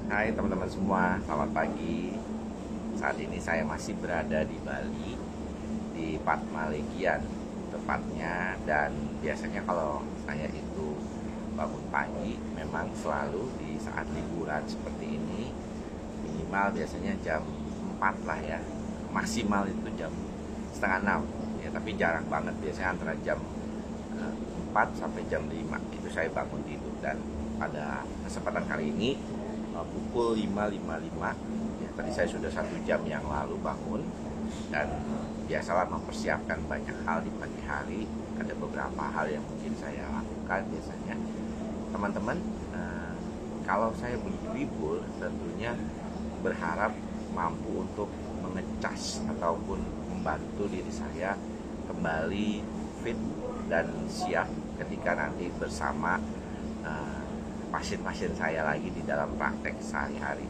Hai teman-teman semua, selamat pagi. Saat ini saya masih berada di Bali, di Padma Legian tepatnya. Dan biasanya kalau saya itu bangun pagi, memang selalu di saat liburan seperti ini, minimal biasanya jam 4 lah ya, maksimal itu jam setengah 6 ya. Tapi jarang banget, biasanya antara jam 4 sampai jam 5 itu saya bangun tidur. Dan pada kesempatan kali ini pukul 5.55 ya, tadi saya sudah 1 jam yang lalu bangun. Dan biasalah mempersiapkan banyak hal di pagi hari. Ada beberapa hal yang mungkin saya lakukan biasanya. Teman-teman, kalau saya libur tentunya berharap mampu untuk mengecas ataupun membantu diri saya kembali fit dan siap ketika nanti bersama pasien-pasien saya lagi di dalam praktek sehari-hari.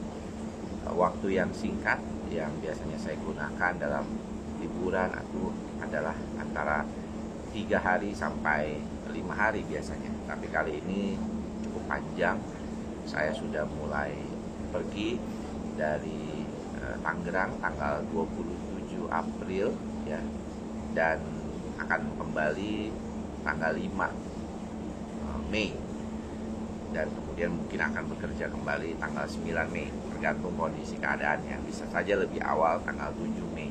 Waktu yang singkat yang biasanya saya gunakan dalam liburan itu adalah antara 3 hari sampai 5 hari biasanya. Tapi kali ini cukup panjang. Saya sudah mulai pergi dari Tangerang tanggal 27 April ya, dan akan kembali tanggal 5 Mei, dan kemudian mungkin akan bekerja kembali tanggal 9 Mei, tergantung kondisi keadaannya. Bisa saja lebih awal tanggal 7 Mei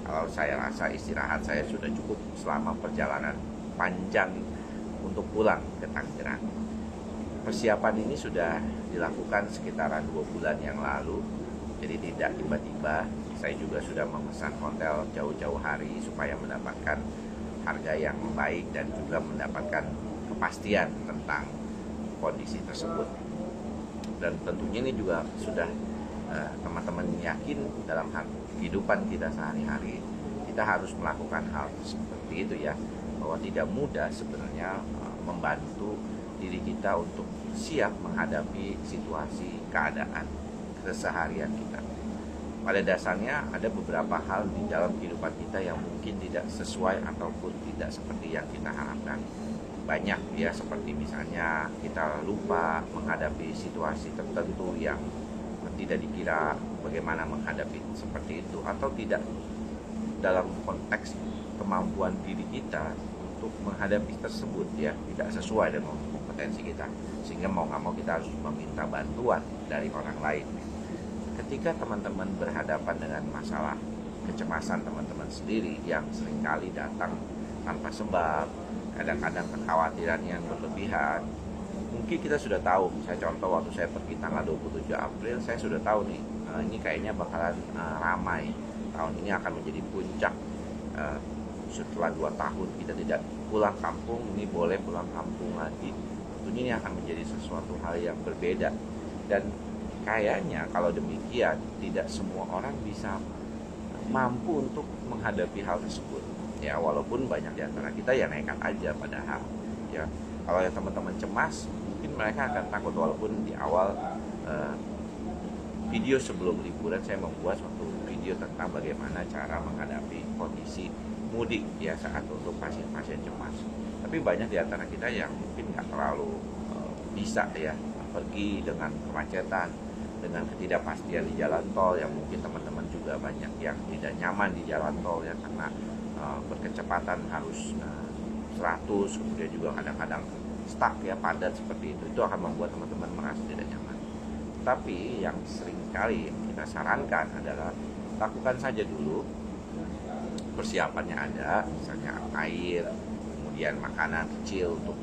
kalau saya rasa istirahat saya sudah cukup selama perjalanan panjang untuk pulang ke Tangerang. Persiapan ini sudah dilakukan sekitaran 2 bulan yang lalu, jadi tidak tiba-tiba. Saya juga sudah memesan hotel jauh-jauh hari supaya mendapatkan harga yang baik dan juga mendapatkan kepastian tentang kondisi tersebut. Dan tentunya ini juga sudah teman-teman yakin dalam kehidupan kita sehari-hari kita harus melakukan hal seperti itu ya, bahwa tidak mudah sebenarnya membantu diri kita untuk siap menghadapi situasi keadaan keseharian kita. Pada dasarnya ada beberapa hal di dalam kehidupan kita yang mungkin tidak sesuai ataupun tidak seperti yang kita harapkan. Banyak ya, seperti misalnya kita lupa menghadapi situasi tertentu yang tidak dikira bagaimana menghadapi seperti itu, atau tidak dalam konteks kemampuan diri kita untuk menghadapi tersebut ya, tidak sesuai dengan kompetensi kita, sehingga mau nggak mau kita harus meminta bantuan dari orang lain. Ketika teman-teman berhadapan dengan masalah kecemasan teman-teman sendiri yang seringkali datang tanpa sebab, kadang-kadang kekhawatiran yang berlebihan, mungkin kita sudah tahu. Saya contoh, waktu saya pergi tanggal 27 April, saya sudah tahu nih, ini kayaknya bakalan ramai. Tahun ini akan menjadi puncak. Setelah 2 tahun kita tidak pulang kampung, ini boleh pulang kampung lagi. Tentunya ini akan menjadi sesuatu hal yang berbeda. Dan kayaknya kalau demikian, tidak semua orang bisa mampu untuk menghadapi hal tersebut. Ya, walaupun banyak di antara kita yang nekat aja padahal. Ya, kalau yang teman-teman cemas, mungkin mereka akan takut. Walaupun di awal video sebelum liburan saya membuat suatu video tentang bagaimana cara menghadapi kondisi mudik ya saat untuk pasien-pasien cemas. Tapi banyak di antara kita yang mungkin nggak terlalu bisa ya pergi dengan kemacetan, dengan ketidakpastian di jalan tol, yang mungkin teman-teman juga banyak yang tidak nyaman di jalan tol ya, karena berkecepatan harus 100, kemudian juga kadang-kadang stuck ya, padat seperti itu akan membuat teman-teman merasa tidak nyaman. Tapi yang sering kali kita sarankan adalah lakukan saja dulu persiapannya. Ada misalnya air, kemudian makanan kecil untuk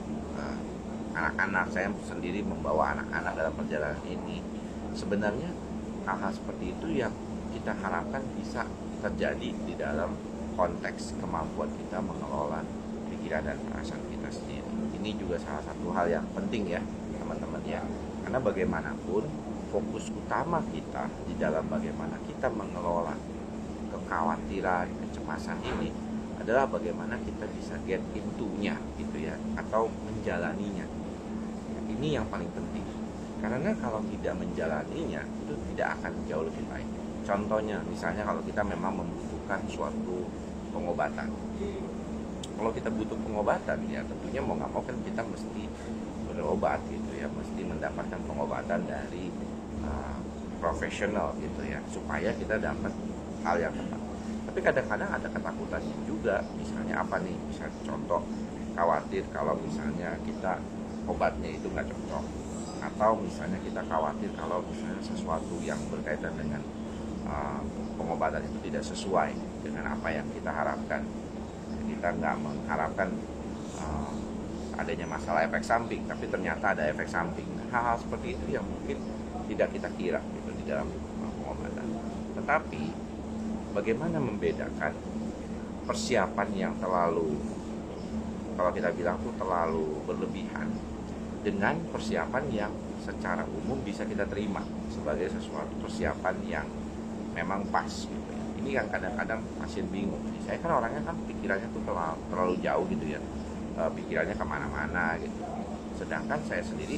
anak-anak. Saya sendiri membawa anak-anak dalam perjalanan ini. Sebenarnya hal-hal seperti itu yang kita harapkan bisa terjadi di dalam konteks kemampuan kita mengelola pikiran dan perasaan kita sendiri. Ini juga salah satu hal yang penting ya teman-teman ya, karena bagaimanapun fokus utama kita di dalam bagaimana kita mengelola kekhawatiran, kecemasan ini adalah bagaimana kita bisa get into-nya gitu ya, atau menjalaninya. Ini yang paling penting, karena kalau tidak menjalaninya itu tidak akan jauh lebih baik. Contohnya misalnya kalau kita memang membutuhkan suatu pengobatan, kalau kita butuh pengobatan ya tentunya mau nggak mau kan kita mesti berobat gitu ya, mesti mendapatkan pengobatan dari profesional gitu ya, supaya kita dapat hal yang tepat. Tapi kadang-kadang ada ketakutannya juga, misalnya apa nih, misalnya contoh khawatir kalau misalnya kita obatnya itu nggak cocok, atau misalnya kita khawatir kalau misalnya sesuatu yang berkaitan dengan pengobatan itu tidak sesuai dengan apa yang kita harapkan. Kita nggak mengharapkan adanya masalah efek samping, tapi ternyata ada efek samping. Hal-hal seperti itu yang mungkin tidak kita kira gitu di dalam pengobatan. Tetapi bagaimana membedakan persiapan yang terlalu, kalau kita bilang tuh terlalu berlebihan, dengan persiapan yang secara umum bisa kita terima sebagai sesuatu persiapan yang memang pas gitu ya. Ini kan kadang-kadang pasien bingung. Saya kan orangnya kan pikirannya tuh terlalu jauh gitu ya, pikirannya kemana-mana gitu. Sedangkan saya sendiri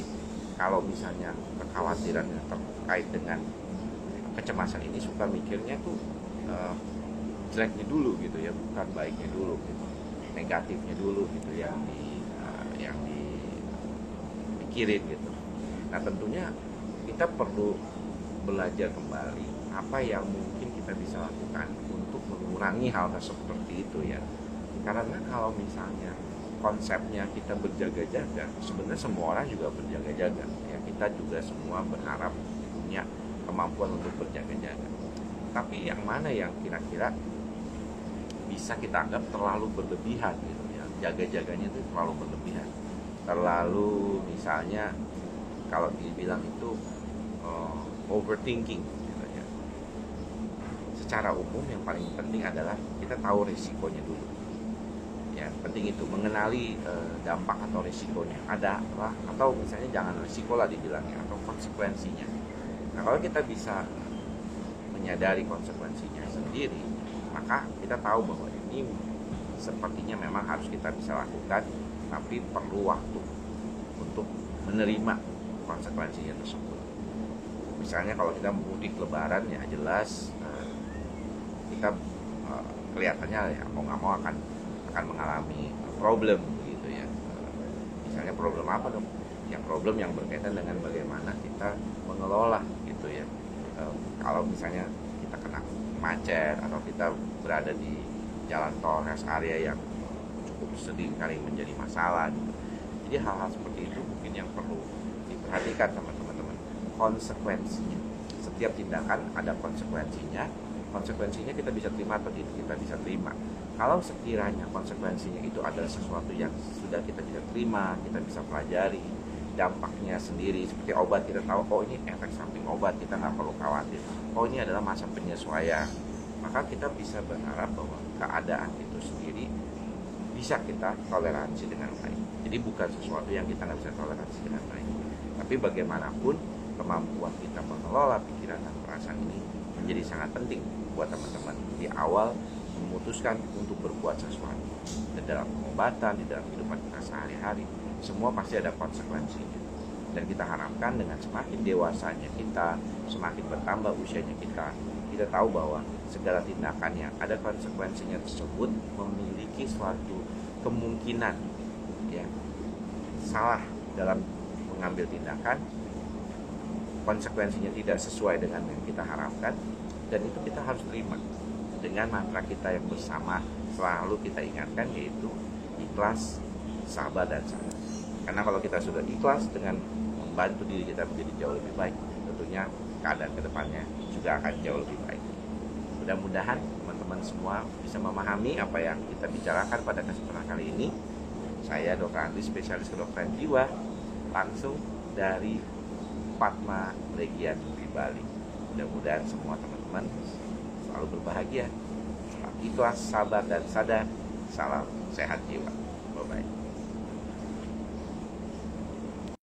kalau misalnya kekhawatiran yang terkait dengan kecemasan ini suka mikirnya tuh jeleknya dulu gitu ya, bukan baiknya dulu gitu. Negatifnya dulu gitu yang dipikirin gitu. Nah tentunya kita perlu belajar kembali apa yang mungkin kita bisa lakukan untuk mengurangi hal seperti itu ya. Karena kalau misalnya konsepnya kita berjaga-jaga, sebenarnya semua orang juga berjaga-jaga ya. Kita juga semua berharap punya kemampuan untuk berjaga-jaga. Tapi yang mana yang kira-kira bisa kita anggap terlalu berlebihan gitu ya. Jaga-jaganya itu terlalu berlebihan. Terlalu misalnya kalau dibilang itu overthinking gitu ya. Secara umum yang paling penting adalah kita tahu risikonya dulu. Ya, penting itu mengenali dampak atau risikonya ada lah, atau misalnya jangan risiko lah dibilangnya, atau konsekuensinya. Nah kalau kita bisa menyadari konsekuensinya sendiri, maka kita tahu bahwa ini sepertinya memang harus kita bisa lakukan, tapi perlu waktu untuk menerima konsekuensinya tersebut. Misalnya kalau kita mudik lebaran ya jelas kita kelihatannya ya mau nggak mau akan mengalami problem gitu ya. Misalnya problem apa dong? Yang problem yang berkaitan dengan bagaimana kita mengelola gitu ya. Kalau misalnya kita kena macet atau kita berada di jalan tol rest area yang cukup sering kali menjadi masalah gitu. Jadi hal-hal seperti itu mungkin yang perlu diperhatikan sama teman-teman. Konsekuensinya, setiap tindakan ada konsekuensinya. Konsekuensinya kita bisa terima atau tidak kita bisa terima. Kalau sekiranya konsekuensinya itu adalah sesuatu yang sudah kita bisa terima, kita bisa pelajari dampaknya sendiri, seperti obat kita tahu, oh ini efek samping obat, kita nggak perlu khawatir, oh ini adalah masa penyesuaian, maka kita bisa berharap bahwa keadaan itu sendiri bisa kita toleransi dengan baik. Jadi bukan sesuatu yang kita nggak bisa toleransi dengan baik, tapi bagaimanapun kemampuan kita mengelola pikiran dan perasaan ini menjadi sangat penting buat teman-teman di awal memutuskan untuk berbuat sesuatu. Dan dalam pengobatan, di dalam kehidupan kita sehari-hari, semua pasti ada konsekuensinya. Dan kita harapkan dengan semakin dewasanya kita, semakin bertambah usianya kita tahu bahwa segala tindakan yang ada konsekuensinya tersebut memiliki suatu kemungkinan ya salah dalam mengambil tindakan, konsekuensinya tidak sesuai dengan yang kita harapkan, dan itu kita harus terima dengan mantra kita yang bersama selalu kita ingatkan, yaitu ikhlas, sabar, dan sabar. Karena kalau kita sudah ikhlas dengan membantu diri kita menjadi jauh lebih baik, tentunya keadaan kedepannya juga akan jauh lebih baik. Mudah-mudahan teman-teman semua bisa memahami apa yang kita bicarakan pada kesempatan kali ini. Saya Dr. Andri, spesialis kedokteran jiwa, langsung dari Padma Legian di Bali. Mudah-mudahan semua teman-teman selalu berbahagia, selalu ikhlas, sabar, dan sadar. Salam sehat jiwa.